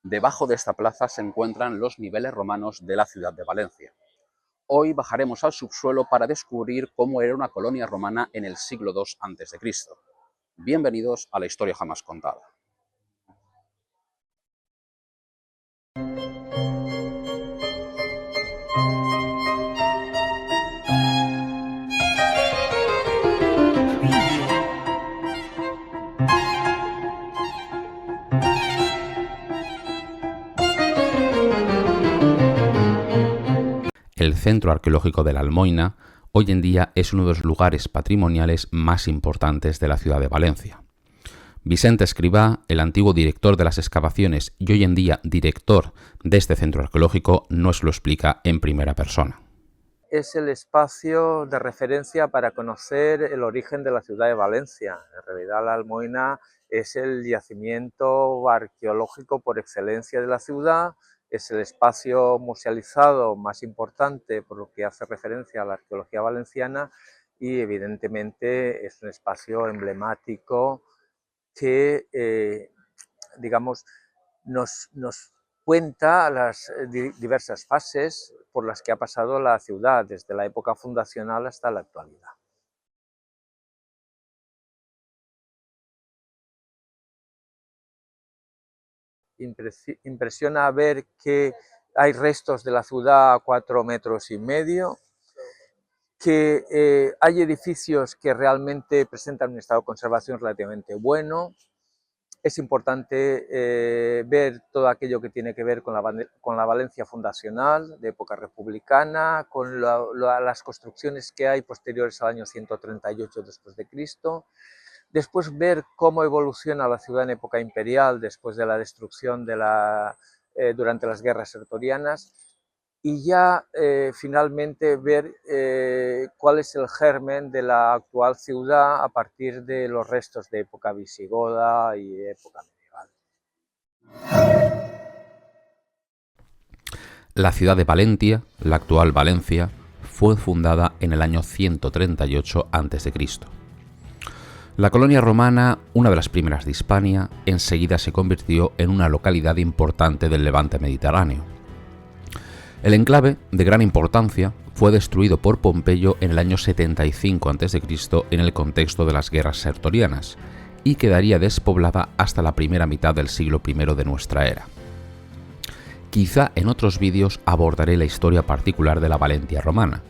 Debajo de esta plaza se encuentran los niveles romanos de la ciudad de Valencia. Hoy bajaremos al subsuelo para descubrir cómo era una colonia romana en el siglo II a.C. Bienvenidos a la historia jamás contada. El centro arqueológico de la Almoina hoy en día es uno de los lugares patrimoniales más importantes de la ciudad de Valencia. Vicente Escribá, el antiguo director de las excavaciones y hoy en día director de este centro arqueológico, nos lo explica en primera persona. Es el espacio de referencia para conocer el origen de la ciudad de Valencia. En realidad la Almoina es el yacimiento arqueológico por excelencia de la ciudad, es el espacio musealizado más importante por lo que hace referencia a la arqueología valenciana y evidentemente es un espacio emblemático que nos cuenta las diversas fases por las que ha pasado la ciudad, desde la época fundacional hasta la actualidad. Impresiona ver que hay restos de la ciudad a 4,5 metros, que hay edificios que realmente presentan un estado de conservación relativamente bueno. Es importante ver todo aquello que tiene que ver con la Valencia fundacional, de época republicana, con las construcciones que hay posteriores al año 138 después de Cristo. Después ver cómo evoluciona la ciudad en época imperial, después de la destrucción durante las guerras sertorianas. Y ya finalmente ver cuál es el germen de la actual ciudad a partir de los restos de época visigoda y época medieval. La ciudad de Valentia, la actual Valencia, fue fundada en el año 138 a.C. La colonia romana, una de las primeras de Hispania, enseguida se convirtió en una localidad importante del Levante mediterráneo. El enclave, de gran importancia, fue destruido por Pompeyo en el año 75 a.C. en el contexto de las guerras sertorianas y quedaría despoblada hasta la primera mitad del siglo I de nuestra era. Quizá en otros vídeos abordaré la historia particular de la Valentia romana,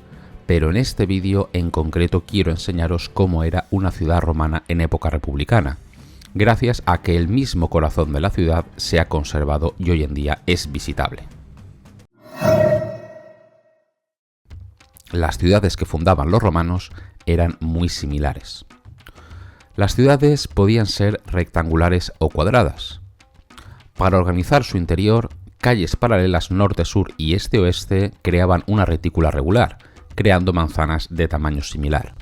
pero en este vídeo en concreto quiero enseñaros cómo era una ciudad romana en época republicana, gracias a que el mismo corazón de la ciudad se ha conservado y hoy en día es visitable. Las ciudades que fundaban los romanos eran muy similares. Las ciudades podían ser rectangulares o cuadradas. Para organizar su interior, calles paralelas norte, sur y este-oeste creaban una retícula regular, creando manzanas de tamaño similar.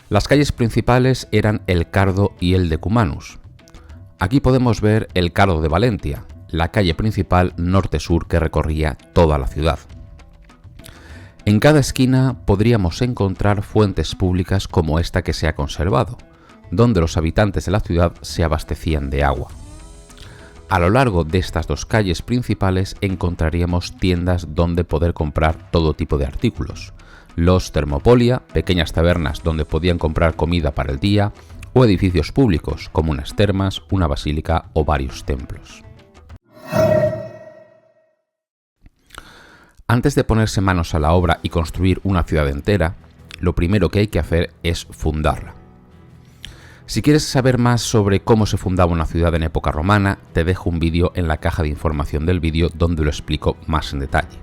Las calles principales eran el Cardo y el Decumanus. Aquí podemos ver el Cardo de Valentia, la calle principal norte-sur que recorría toda la ciudad. En cada esquina podríamos encontrar fuentes públicas como esta que se ha conservado, donde los habitantes de la ciudad se abastecían de agua. A lo largo de estas dos calles principales encontraríamos tiendas donde poder comprar todo tipo de artículos, los thermopolia, pequeñas tabernas donde podían comprar comida para el día, o edificios públicos como unas termas, una basílica o varios templos. Antes de ponerse manos a la obra y construir una ciudad entera, lo primero que hay que hacer es fundarla. Si quieres saber más sobre cómo se fundaba una ciudad en época romana, te dejo un vídeo en la caja de información del vídeo donde lo explico más en detalle.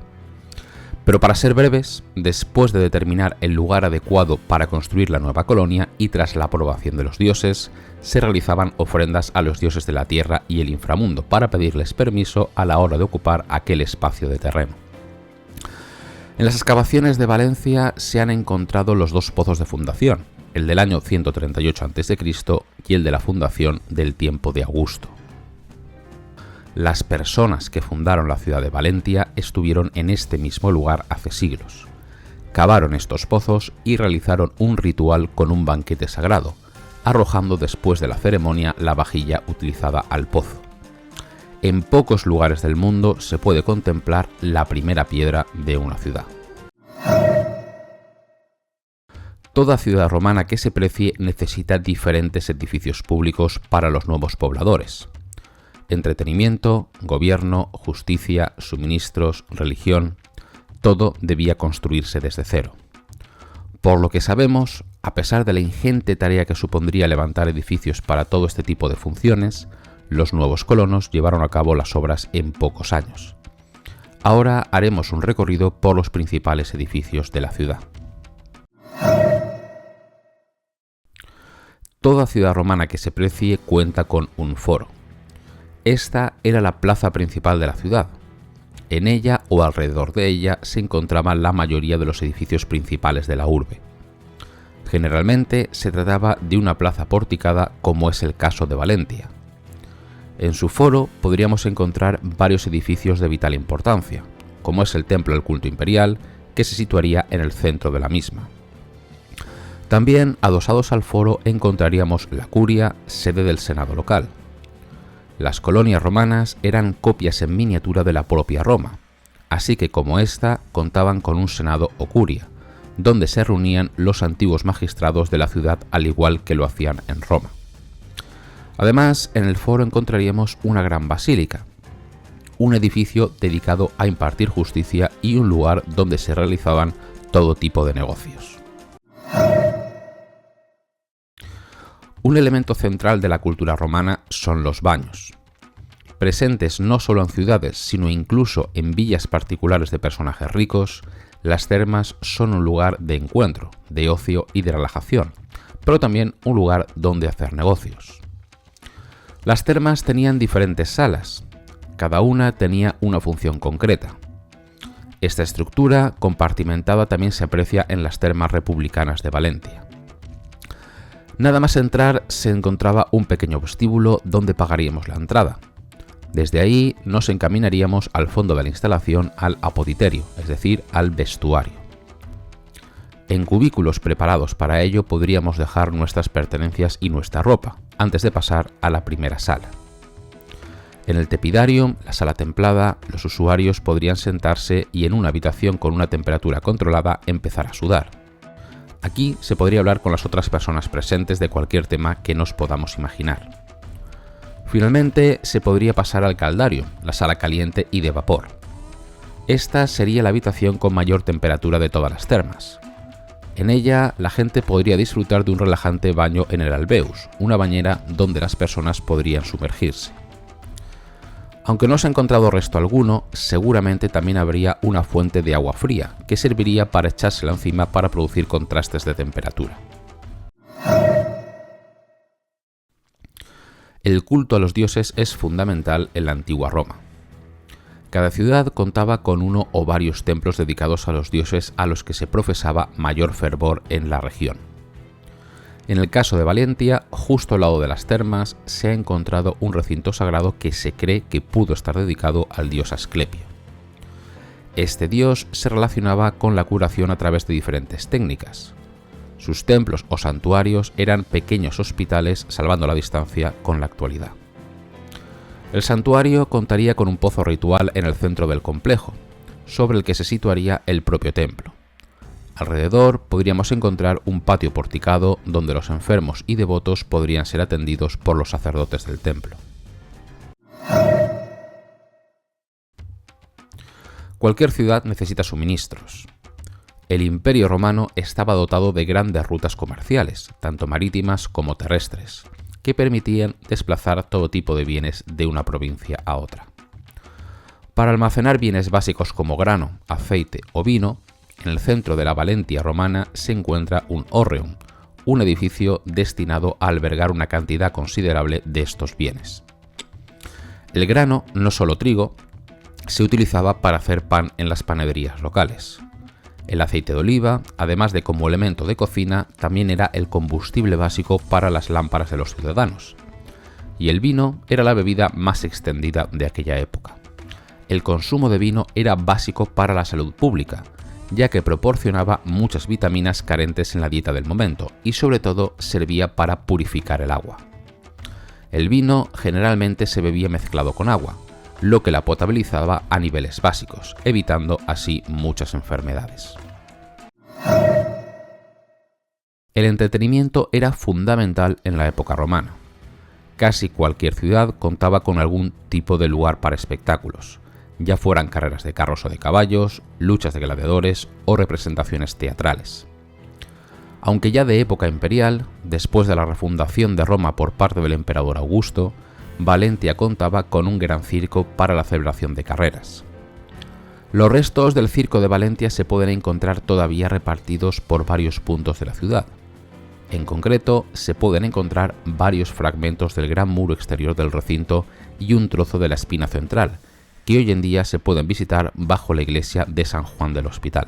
Pero para ser breves, después de determinar el lugar adecuado para construir la nueva colonia y tras la aprobación de los dioses, se realizaban ofrendas a los dioses de la tierra y el inframundo para pedirles permiso a la hora de ocupar aquel espacio de terreno. En las excavaciones de Valencia se han encontrado los dos pozos de fundación, el del año 138 a.C. y el de la fundación del tiempo de Augusto. Las personas que fundaron la ciudad de Valentia estuvieron en este mismo lugar hace siglos. Cavaron estos pozos y realizaron un ritual con un banquete sagrado, arrojando después de la ceremonia la vajilla utilizada al pozo. En pocos lugares del mundo se puede contemplar la primera piedra de una ciudad. Toda ciudad romana que se precie necesita diferentes edificios públicos para los nuevos pobladores. Entretenimiento, gobierno, justicia, suministros, religión, todo debía construirse desde cero. Por lo que sabemos, a pesar de la ingente tarea que supondría levantar edificios para todo este tipo de funciones, los nuevos colonos llevaron a cabo las obras en pocos años. Ahora haremos un recorrido por los principales edificios de la ciudad. Toda ciudad romana que se precie cuenta con un foro. Esta era la plaza principal de la ciudad. En ella o alrededor de ella se encontraban la mayoría de los edificios principales de la urbe. Generalmente se trataba de una plaza porticada, como es el caso de Valentia. En su foro podríamos encontrar varios edificios de vital importancia, como es el Templo del Culto Imperial, que se situaría en el centro de la misma. También adosados al foro encontraríamos la Curia, sede del Senado local. Las colonias romanas eran copias en miniatura de la propia Roma, así que como ésta contaban con un senado o curia, donde se reunían los antiguos magistrados de la ciudad al igual que lo hacían en Roma. Además, en el foro encontraríamos una gran basílica, un edificio dedicado a impartir justicia y un lugar donde se realizaban todo tipo de negocios. Un elemento central de la cultura romana son los baños. Presentes no solo en ciudades, sino incluso en villas particulares de personajes ricos, las termas son un lugar de encuentro, de ocio y de relajación, pero también un lugar donde hacer negocios. Las termas tenían diferentes salas, cada una tenía una función concreta. Esta estructura compartimentada también se aprecia en las termas republicanas de Valentia. Nada más entrar se encontraba un pequeño vestíbulo donde pagaríamos la entrada. Desde ahí nos encaminaríamos al fondo de la instalación al apoditerio, es decir, al vestuario. En cubículos preparados para ello podríamos dejar nuestras pertenencias y nuestra ropa, antes de pasar a la primera sala. En el tepidario, la sala templada, los usuarios podrían sentarse y en una habitación con una temperatura controlada empezar a sudar. Aquí se podría hablar con las otras personas presentes de cualquier tema que nos podamos imaginar. Finalmente, se podría pasar al caldario, la sala caliente y de vapor. Esta sería la habitación con mayor temperatura de todas las termas. En ella, la gente podría disfrutar de un relajante baño en el alveus, una bañera donde las personas podrían sumergirse. Aunque no se ha encontrado resto alguno, seguramente también habría una fuente de agua fría, que serviría para echársela encima para producir contrastes de temperatura. El culto a los dioses es fundamental en la antigua Roma. Cada ciudad contaba con uno o varios templos dedicados a los dioses a los que se profesaba mayor fervor en la región. En el caso de Valentia, justo al lado de las termas, se ha encontrado un recinto sagrado que se cree que pudo estar dedicado al dios Asclepio. Este dios se relacionaba con la curación a través de diferentes técnicas. Sus templos o santuarios eran pequeños hospitales, salvando la distancia con la actualidad. El santuario contaría con un pozo ritual en el centro del complejo, sobre el que se situaría el propio templo. Alrededor podríamos encontrar un patio porticado donde los enfermos y devotos podrían ser atendidos por los sacerdotes del templo. Cualquier ciudad necesita suministros. El Imperio Romano estaba dotado de grandes rutas comerciales, tanto marítimas como terrestres, que permitían desplazar todo tipo de bienes de una provincia a otra. Para almacenar bienes básicos como grano, aceite o vino, en el centro de la Valentia romana se encuentra un hórreum, un edificio destinado a albergar una cantidad considerable de estos bienes. El grano, no solo trigo, se utilizaba para hacer pan en las panaderías locales. El aceite de oliva, además de como elemento de cocina, también era el combustible básico para las lámparas de los ciudadanos. Y el vino era la bebida más extendida de aquella época. El consumo de vino era básico para la salud pública, ya que proporcionaba muchas vitaminas carentes en la dieta del momento y sobre todo servía para purificar el agua. El vino generalmente se bebía mezclado con agua, lo que la potabilizaba a niveles básicos, evitando así muchas enfermedades. El entretenimiento era fundamental en la época romana. Casi cualquier ciudad contaba con algún tipo de lugar para espectáculos, ya fueran carreras de carros o de caballos, luchas de gladiadores o representaciones teatrales. Aunque ya de época imperial, después de la refundación de Roma por parte del emperador Augusto, Valentia contaba con un gran circo para la celebración de carreras. Los restos del circo de Valentia se pueden encontrar todavía repartidos por varios puntos de la ciudad. En concreto, se pueden encontrar varios fragmentos del gran muro exterior del recinto y un trozo de la espina central, que hoy en día se pueden visitar bajo la iglesia de San Juan del Hospital.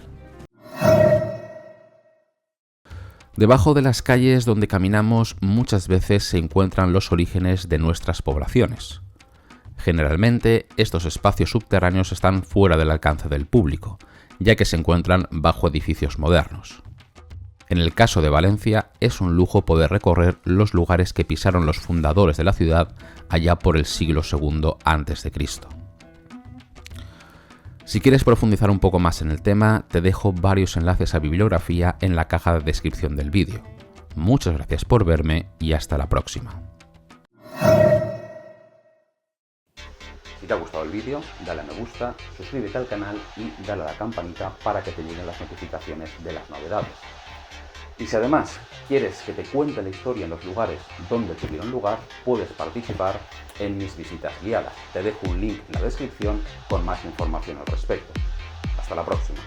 Debajo de las calles donde caminamos muchas veces se encuentran los orígenes de nuestras poblaciones. Generalmente, estos espacios subterráneos están fuera del alcance del público, ya que se encuentran bajo edificios modernos. En el caso de Valencia, es un lujo poder recorrer los lugares que pisaron los fundadores de la ciudad allá por el siglo II a.C. Si quieres profundizar un poco más en el tema, te dejo varios enlaces a bibliografía en la caja de descripción del vídeo. Muchas gracias por verme y hasta la próxima. Si te ha gustado el vídeo, dale a me gusta, suscríbete al canal y dale a la campanita para que te lleguen las notificaciones de las novedades. Y si además quieres que te cuente la historia en los lugares donde tuvieron lugar, puedes participar en mis visitas guiadas. Te dejo un link en la descripción con más información al respecto. Hasta la próxima.